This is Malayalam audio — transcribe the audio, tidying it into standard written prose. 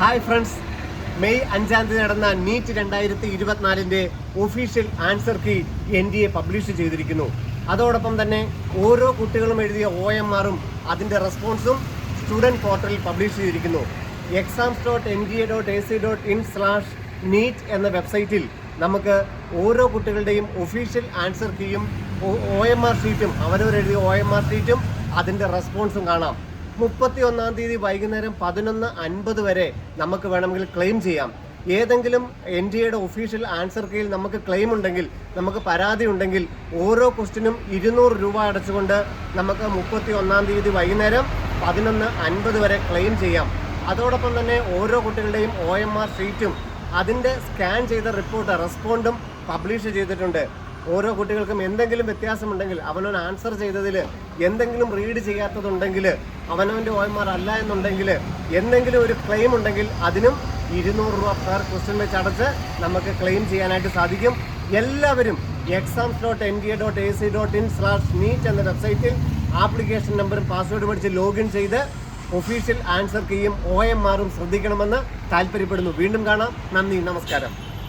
ഹായ് ഫ്രണ്ട്സ്, മെയ് 5-ാം തീയതി നടന്ന NEET 2024 official answer key NTA publish ചെയ്തിരിക്കുന്നു. അതോടൊപ്പം തന്നെ ഓരോ കുട്ടികളും എഴുതിയ OMRഉം അതിൻ്റെ റെസ്പോൺസും സ്റ്റുഡൻറ് പോർട്ടലിൽ പബ്ലിഷ് ചെയ്തിരിക്കുന്നു. exams.nta.ac.in/neet എന്ന വെബ്സൈറ്റിൽ നമുക്ക് ഓരോ കുട്ടികളുടെയും ഒഫീഷ്യൽ ആൻസർ കീയും OMR ഷീറ്റും അവരവരെഴുതിയ OMR ഷീറ്റും അതിൻ്റെ റെസ്പോൺസും കാണാം. 31-ാം തീയതി വൈകുന്നേരം 11:50 വരെ നമുക്ക് വേണമെങ്കിൽ ക്ലെയിം ചെയ്യാം. ഏതെങ്കിലും NTA ഒഫീഷ്യൽ ആൻസർ കീയിൽ നമുക്ക് ക്ലെയിം ഉണ്ടെങ്കിൽ, നമുക്ക് പരാതി ഉണ്ടെങ്കിൽ ഓരോ ക്വസ്റ്റിനും 200 രൂപ അടച്ചുകൊണ്ട് നമുക്ക് 31-ാം തീയതി വൈകുന്നേരം 11:50 വരെ ക്ലെയിം ചെയ്യാം. അതോടൊപ്പം തന്നെ ഓരോ കുട്ടികളുടെയും OMR ഷീറ്റും അതിൻ്റെ സ്കാൻ ചെയ്ത റിപ്പോർട്ട് റെസ്പോണ്ടും പബ്ലിഷ് ചെയ്തിട്ടുണ്ട്. ഓരോ കുട്ടികൾക്കും എന്തെങ്കിലും വ്യത്യാസമുണ്ടെങ്കിൽ, അവനവൻ ആൻസർ ചെയ്തതിൽ എന്തെങ്കിലും റീഡ് ചെയ്യാത്തതുണ്ടെങ്കിൽ, അവനവൻ്റെ OMR അല്ല എന്നുണ്ടെങ്കിൽ, എന്തെങ്കിലും ഒരു ക്ലെയിം ഉണ്ടെങ്കിൽ അതിനും 200 രൂപ പെർ ക്വസ്റ്റ്യൻ വെച്ച് അടച്ച് നമുക്ക് ക്ലെയിം ചെയ്യാനായിട്ട് സാധിക്കും. എല്ലാവരും exams.nta.ac.in/neet എന്ന വെബ്സൈറ്റിൽ ആപ്ലിക്കേഷൻ നമ്പറും പാസ്വേഡും അടിച്ച് ലോഗിൻ ചെയ്ത് ഒഫീഷ്യൽ ആൻസർ കീയും OMRഉം ശ്രദ്ധിക്കണമെന്ന് താല്പര്യപ്പെടുന്നു. വീണ്ടും കാണാം. നന്ദി, നമസ്കാരം.